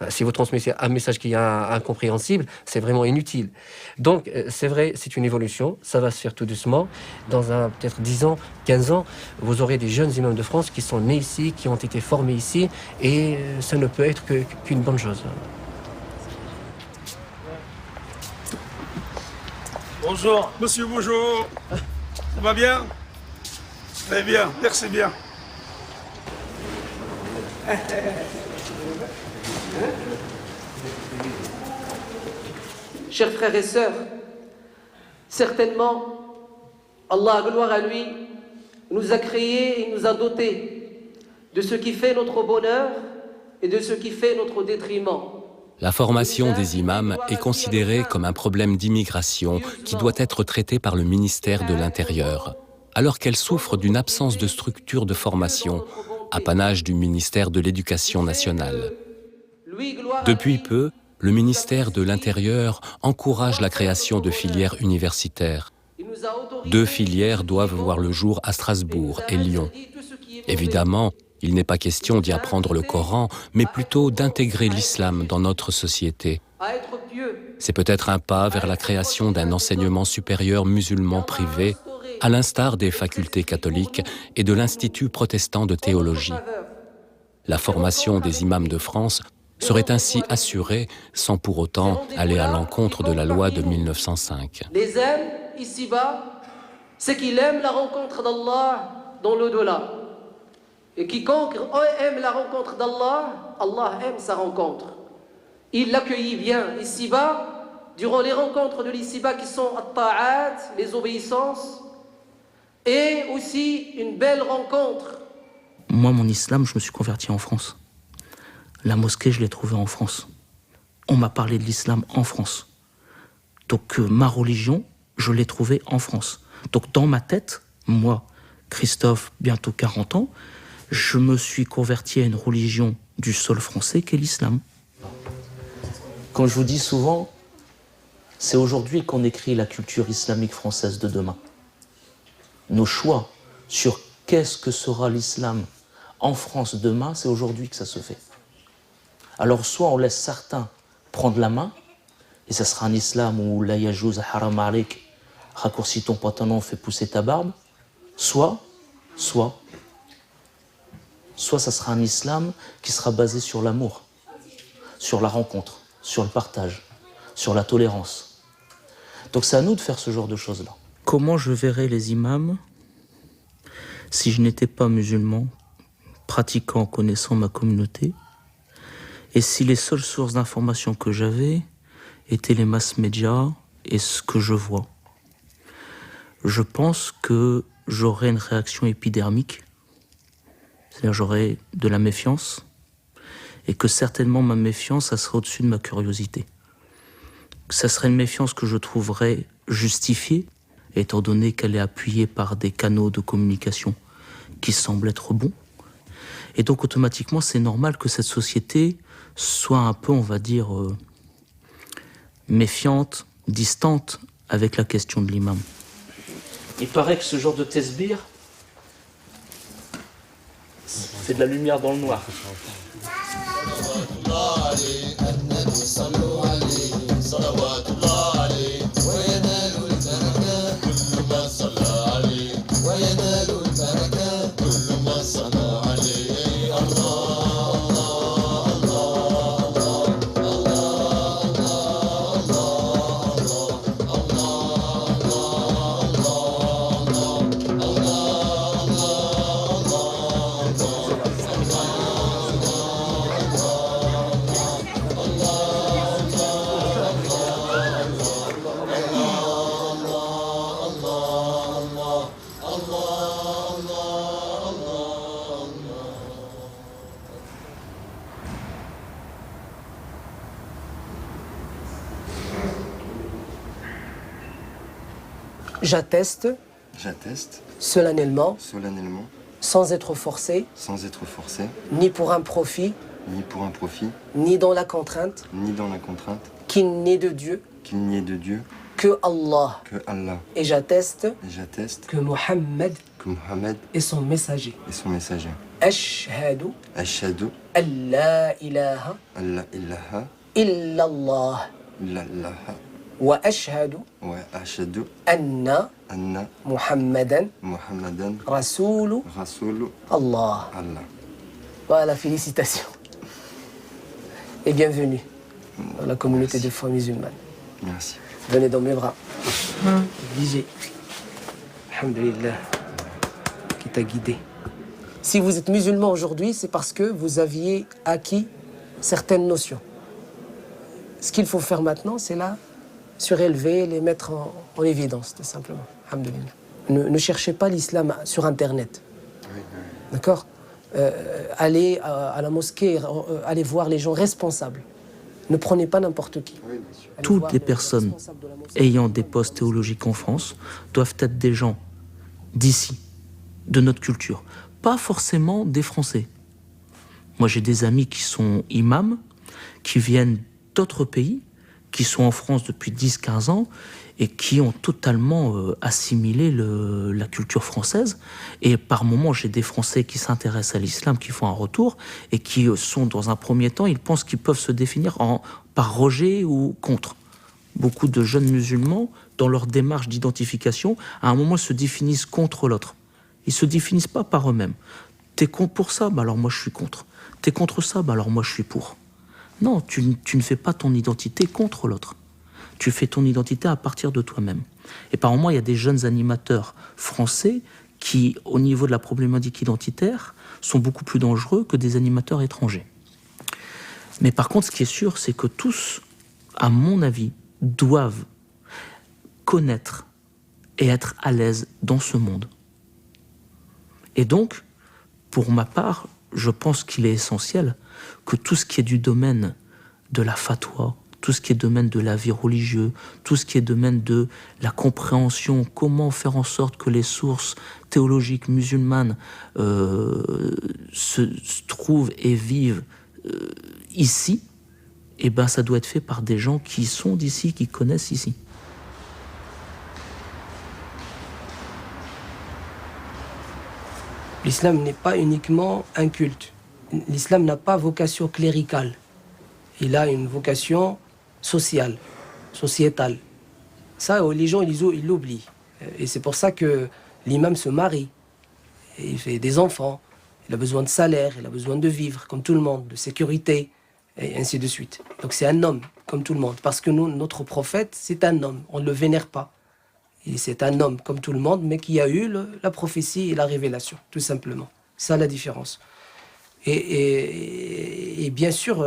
Si vous transmettez un message qui est incompréhensible, c'est vraiment inutile. Donc, c'est vrai, c'est une évolution. Ça va se faire tout doucement. Dans peut-être 10 ans, 15 ans, vous aurez des jeunes imams de France qui sont nés ici, qui ont été formés ici. Et ça ne peut être qu'une bonne chose. Bonjour. Monsieur, bonjour. Ça va bien? Très bien, merci bien. Chers frères et sœurs, Certainement, Allah, gloire à lui, nous a créés et nous a dotés de ce qui fait notre bonheur et de ce qui fait notre détriment. La formation des imams est considérée comme un problème d'immigration qui doit être traité par le ministère de l'Intérieur, alors qu'elle souffre d'une absence de structure de formation, apanage du ministère de l'Éducation nationale. Depuis peu, le ministère de l'Intérieur encourage la création de filières universitaires. 2 filières doivent voir le jour à Strasbourg et Lyon. Évidemment, il n'est pas question d'y apprendre le Coran, mais plutôt d'intégrer l'islam dans notre société. C'est peut-être un pas vers la création d'un enseignement supérieur musulman privé, à l'instar des facultés catholiques et de l'Institut protestant de théologie. La formation des imams de France serait ainsi assurée sans pour autant aller à l'encontre de la loi de 1905. Les aime ici-bas, c'est qu'il aime la rencontre d'Allah dans l'au-delà. Et quiconque aime la rencontre d'Allah, Allah aime sa rencontre. Il l'accueillit bien ici-bas, durant les rencontres de l'ici-bas qui sont at-ta'at, les obéissances, et aussi une belle rencontre. Moi, mon islam, je me suis converti en France. La mosquée, je l'ai trouvée en France. On m'a parlé de l'islam en France. Donc ma religion, je l'ai trouvée en France. Donc dans ma tête, moi, Christophe, bientôt 40 ans, je me suis converti à une religion du sol français qu'est l'islam. Quand je vous dis souvent, c'est aujourd'hui qu'on écrit la culture islamique française de demain. Nos choix sur qu'est-ce que sera l'islam en France demain, c'est aujourd'hui que ça se fait. Alors soit on laisse certains prendre la main, et ça sera un islam où la yajouz haram alik, raccourcis ton pantalon, fais pousser ta barbe, soit ça sera un islam qui sera basé sur l'amour, sur la rencontre, sur le partage, sur la tolérance. Donc c'est à nous de faire ce genre de choses-là. Comment je verrais les imams si je n'étais pas musulman, pratiquant, connaissant ma communauté, et si les seules sources d'information que j'avais étaient les mass médias et ce que je vois? Je pense que j'aurais une réaction épidermique, c'est-à-dire j'aurais de la méfiance, et que certainement ma méfiance, ça serait au-dessus de ma curiosité. Ça serait une méfiance que je trouverais justifiée, étant donné qu'elle est appuyée par des canaux de communication qui semblent être bons. Et donc automatiquement, c'est normal que cette société soit un peu, on va dire, méfiante, distante avec la question de l'imam. Il paraît que ce genre de tesbir fait de la lumière dans le noir. J'atteste solennellement, sans être forcé, ni pour un profit, ni dans la contrainte, qu'il n'est de Dieu, que Allah. Et j'atteste que Mohammed est son messager. Ashhadu an la ilaha illallah. Wa ashhadu anna Muhammadan Rasoul Allah. Voilà, félicitations. Et bienvenue dans la communauté de foi musulmane. Merci. Venez dans mes bras. Obligé. Alhamdulillah, qui t'a guidé. Si vous êtes musulman aujourd'hui, c'est parce que vous aviez acquis certaines notions. Ce qu'il faut faire maintenant, c'est surélever, les mettre en évidence, tout simplement. Alhamdoulilah. Ne cherchez pas l'islam sur Internet. D'accord? Allez à la mosquée, allez voir les gens responsables. Ne prenez pas n'importe qui. Toutes les personnes ayant des postes théologiques en France doivent être des gens d'ici, de notre culture. Pas forcément des Français. Moi, j'ai des amis qui sont imams, qui viennent d'autres pays, qui sont en France depuis 10-15 ans et qui ont totalement assimilé la culture française. Et par moments, j'ai des Français qui s'intéressent à l'islam, qui font un retour et qui sont, dans un premier temps, ils pensent qu'ils peuvent se définir par rejet ou contre. Beaucoup de jeunes musulmans, dans leur démarche d'identification, à un moment, se définissent contre l'autre. Ils ne se définissent pas par eux-mêmes. T'es contre pour ça, bah alors moi je suis contre. T'es contre ça, bah alors moi je suis pour. Non, tu ne fais pas ton identité contre l'autre. Tu fais ton identité à partir de toi-même. Et par moments, il y a des jeunes animateurs français qui, au niveau de la problématique identitaire, sont beaucoup plus dangereux que des animateurs étrangers. Mais par contre, ce qui est sûr, c'est que tous, à mon avis, doivent connaître et être à l'aise dans ce monde. Et donc, pour ma part, je pense qu'il est essentiel que tout ce qui est du domaine de la fatwa, tout ce qui est domaine de la vie religieuse, tout ce qui est domaine de la compréhension, comment faire en sorte que les sources théologiques musulmanes se trouvent et vivent ici, et ben ça doit être fait par des gens qui sont d'ici, qui connaissent ici. L'islam n'est pas uniquement un culte. L'islam n'a pas vocation cléricale. Il a une vocation sociale, sociétale. Ça, les gens, ils l'oublient. Et c'est pour ça que l'imam se marie. Et il fait des enfants. Il a besoin de salaire, il a besoin de vivre, comme tout le monde, de sécurité, et ainsi de suite. Donc c'est un homme, comme tout le monde. Parce que notre prophète, c'est un homme. On ne le vénère pas. C'est un homme, comme tout le monde, mais qui a eu la prophétie et la révélation, tout simplement. C'est ça la différence. Et bien sûr,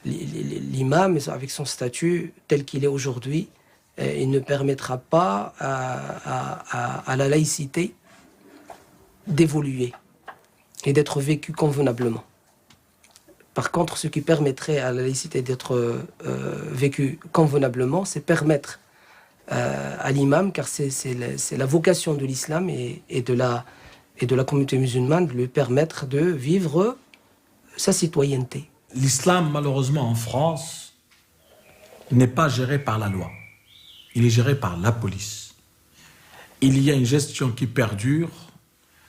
l'imam, avec son statut tel qu'il est aujourd'hui, il ne permettra pas à la laïcité d'évoluer et d'être vécue convenablement. Par contre, ce qui permettrait à la laïcité d'être vécue convenablement, c'est permettre à l'imam, car c'est la vocation de l'islam et de la communauté musulmane, de lui permettre de vivre sa citoyenneté. L'islam, malheureusement, en France, n'est pas géré par la loi. Il est géré par la police. Il y a une gestion qui perdure,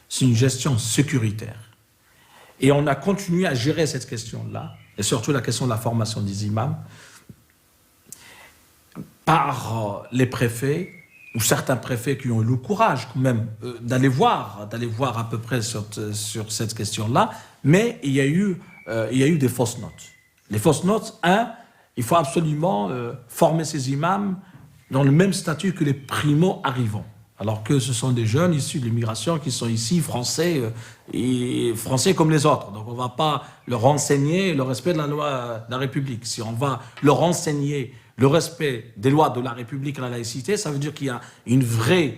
c'est une gestion sécuritaire. Et on a continué à gérer cette question-là, et surtout la question de la formation des imams, par les préfets, ou certains préfets qui ont eu le courage quand même d'aller voir à peu près sur cette question-là, mais il y a eu des fausses notes. Les fausses notes, il faut absolument former ces imams dans le même statut que les primo-arrivants, alors que ce sont des jeunes issus de l'immigration qui sont ici, français comme les autres. Donc on ne va pas leur enseigner le respect de la loi de la République. Si on va leur enseigner le respect des lois de la République et la laïcité, ça veut dire qu'il y a une vraie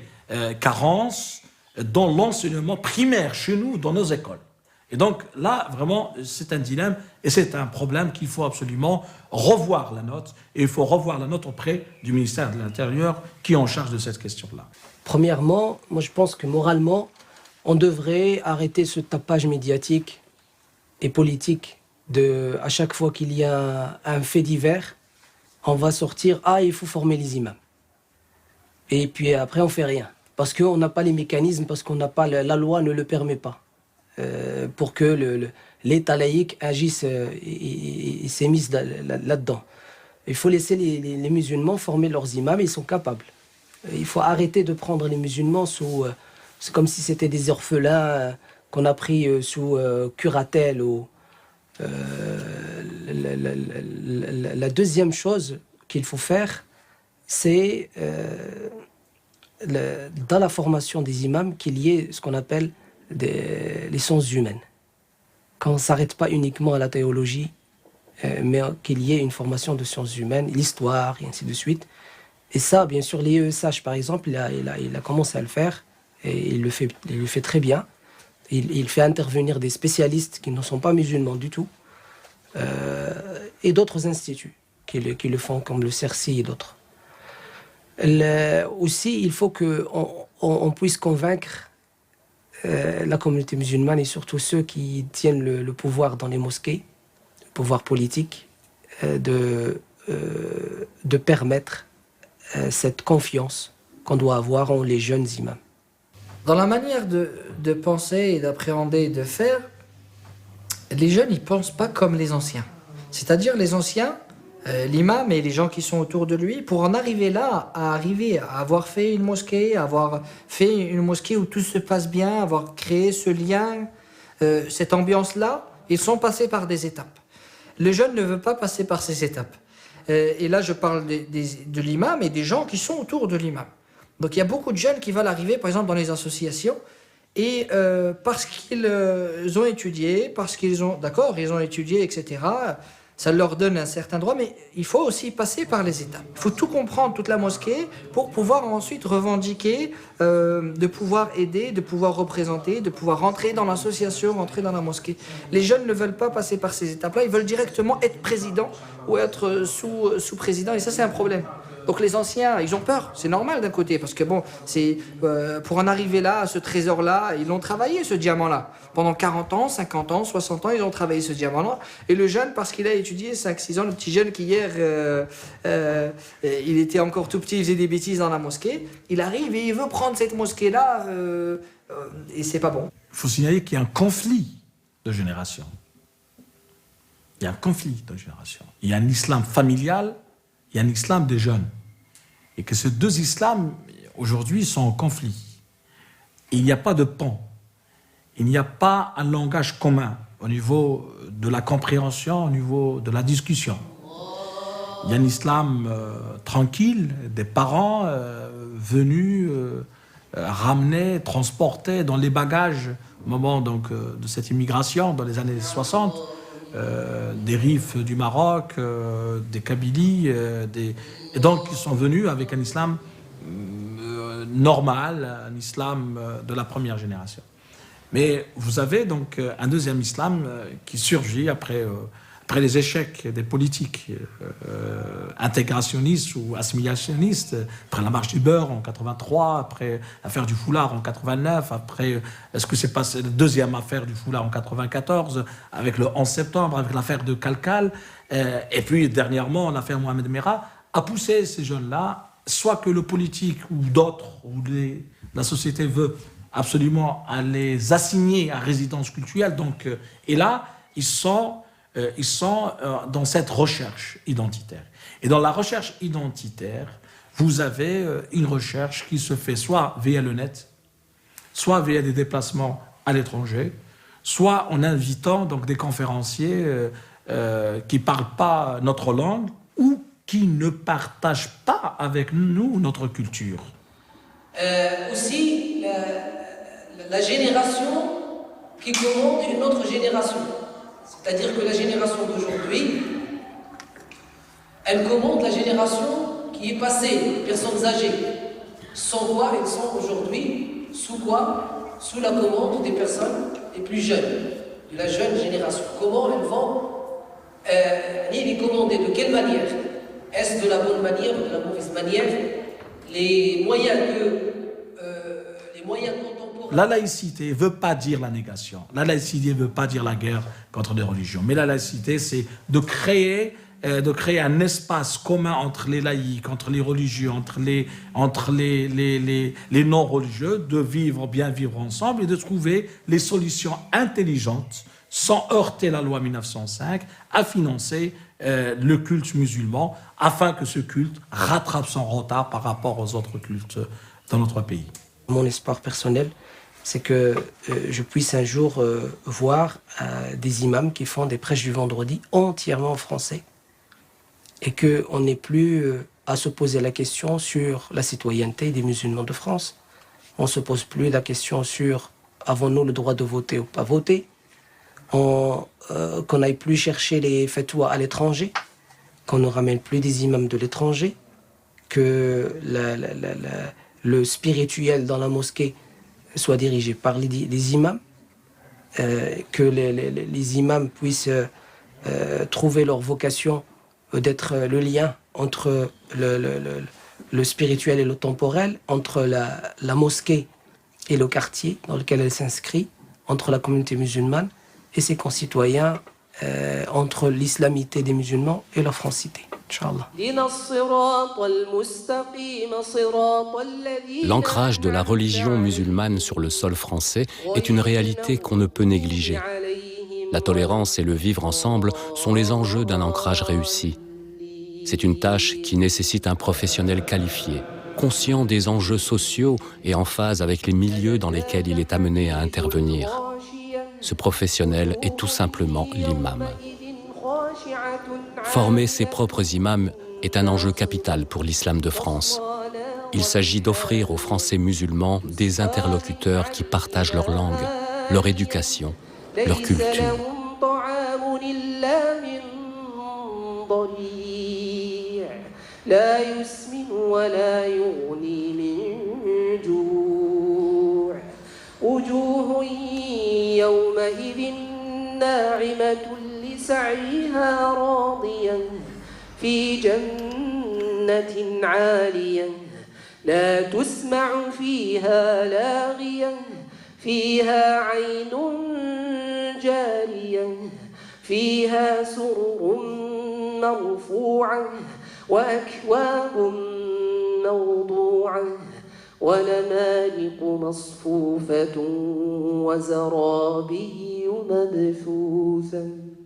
carence dans l'enseignement primaire chez nous, dans nos écoles. Et donc là, vraiment, c'est un dilemme et c'est un problème qu'il faut absolument revoir la note. Et il faut revoir la note auprès du ministère de l'Intérieur qui est en charge de cette question-là. Premièrement, moi je pense que moralement, on devrait arrêter ce tapage médiatique et politique à chaque fois qu'il y a un fait divers, on va sortir « Ah, il faut former les imams ». Et puis après, on ne fait rien. Parce qu'on n'a pas les mécanismes, parce qu'on n'a pas la loi ne le permet pas. Pour que l'État laïque agisse et s'émisse là-dedans. Il faut laisser les musulmans former leurs imams, ils sont capables. Il faut arrêter de prendre les musulmans c'est comme si c'était des orphelins qu'on a pris sous curatelle. La deuxième chose qu'il faut faire, c'est dans la formation des imams qu'il y ait ce qu'on appelle les sciences humaines. Qu'on ne s'arrête pas uniquement à la théologie, mais qu'il y ait une formation de sciences humaines, l'histoire, et ainsi de suite. Et ça, bien sûr, l'IESH, par exemple, il a commencé à le faire, et il le fait très bien. Il fait intervenir des spécialistes qui ne sont pas musulmans du tout, et d'autres instituts qui le font, comme le CERCI et d'autres. Aussi, il faut qu'on puisse convaincre la communauté musulmane et surtout ceux qui tiennent le pouvoir dans les mosquées, le pouvoir politique, de permettre cette confiance qu'on doit avoir en les jeunes imams. Dans la manière de penser et d'appréhender et de faire, les jeunes, ils ne pensent pas comme les anciens. C'est-à-dire les anciens, l'imam et les gens qui sont autour de lui, pour en arriver là, à avoir fait une mosquée, avoir fait une mosquée où tout se passe bien, avoir créé ce lien, cette ambiance-là, ils sont passés par des étapes. Le jeune ne veut pas passer par ces étapes. Et là, je parle de l'imam et des gens qui sont autour de l'imam. Donc il y a beaucoup de jeunes qui veulent arriver, par exemple, dans les associations, et parce qu'ils ont étudié, parce qu'ils ont, d'accord, ils ont étudié, etc., ça leur donne un certain droit, mais il faut aussi passer par les étapes. Il faut tout comprendre, toute la mosquée, pour pouvoir ensuite revendiquer, de pouvoir aider, de pouvoir représenter, de pouvoir rentrer dans l'association, rentrer dans la mosquée. Les jeunes ne veulent pas passer par ces étapes-là, ils veulent directement être président ou être sous-président, et ça c'est un problème. Donc les anciens, ils ont peur, c'est normal d'un côté, parce que bon, c'est pour en arriver là, à ce trésor-là, ils l'ont travaillé ce diamant-là. Pendant 40 ans, 50 ans, 60 ans, ils ont travaillé ce diamant-là. Et le jeune, parce qu'il a étudié 5-6 ans, le petit jeune qui hier, il était encore tout petit, il faisait des bêtises dans la mosquée, il arrive et il veut prendre cette mosquée-là, et c'est pas bon. Il faut signaler qu'il y a un conflit de génération. Il y a un conflit de génération. Il y a un islam familial, il y a un islam des jeunes. Et que ces deux islams, aujourd'hui, sont en conflit. Et il n'y a pas de pont. Il n'y a pas un langage commun au niveau de la compréhension, au niveau de la discussion. Il y a un islam tranquille, des parents venus ramener, transporter dans les bagages au moment donc, de cette immigration dans les années 60, des Rifs du Maroc, des Kabylies, et donc ils sont venus avec un islam normal, un islam de la première génération. Mais vous avez donc un deuxième islam qui surgit après les échecs des politiques intégrationnistes ou assimilationnistes, après la marche du beurre en 83, après l'affaire du foulard en 89, après ce que s'est passé, la deuxième affaire du foulard en 94, avec le 11 septembre, avec l'affaire de Kalkal, et puis dernièrement l'affaire Mohamed Merah, a poussé ces jeunes-là, soit que le politique ou d'autres, ou la société veut absolument à les assigner à résidence culturelle, donc, et là, ils sont dans cette recherche identitaire. Et dans la recherche identitaire, vous avez une recherche qui se fait soit via le net, soit via des déplacements à l'étranger, soit en invitant donc des conférenciers qui ne parlent pas notre langue ou qui ne partagent pas avec nous notre culture. Aussi, la génération qui commande une autre génération. C'est-à-dire que la génération d'aujourd'hui, elle commande la génération qui est passée, les personnes âgées. Sans quoi elles sont aujourd'hui, sous quoi? Sous la commande des personnes les plus jeunes, de la jeune génération. Comment elles vont les commander? De quelle manière? Est-ce de la bonne manière ou de la mauvaise manière? Les moyens contemporains. La laïcité ne veut pas dire la négation. La laïcité ne veut pas dire la guerre contre les religions. Mais la laïcité, c'est de créer un espace commun entre les laïcs, entre les religieux, entre les non-religieux, de bien vivre ensemble et de trouver les solutions intelligentes, sans heurter la loi 1905, à financer le culte musulman, afin que ce culte rattrape son retard par rapport aux autres cultes dans notre pays. Mon espoir personnel, c'est que je puisse un jour voir des imams qui font des prêches du vendredi entièrement en français et qu'on n'ait plus à se poser la question sur la citoyenneté des musulmans de France. On ne se pose plus la question sur avons-nous le droit de voter ou pas voter. qu'on n'aille plus chercher les fatwas à l'étranger, qu'on ne ramène plus des imams de l'étranger, que le spirituel dans la mosquée soit dirigé par les imams, que les imams puissent trouver leur vocation d'être le lien entre le spirituel et le temporel, entre la mosquée et le quartier dans lequel elle s'inscrit, entre la communauté musulmane et ses concitoyens, entre l'islamité des musulmans et leur francité. Inch'Allah. L'ancrage de la religion musulmane sur le sol français est une réalité qu'on ne peut négliger. La tolérance et le vivre ensemble sont les enjeux d'un ancrage réussi. C'est une tâche qui nécessite un professionnel qualifié, conscient des enjeux sociaux et en phase avec les milieux dans lesquels il est amené à intervenir. Ce professionnel est tout simplement l'imam. Former ses propres imams est un enjeu capital pour l'islam de France. Il s'agit d'offrir aux Français musulmans des interlocuteurs qui partagent leur langue, leur éducation, leur culture. سعيها راضيا في جنة عالية لا تسمع فيها لاغيا فيها عين جارية فيها سرر مرفوعة وأكواب موضوعة ونمارق مصفوفة وزرابي مبثوثة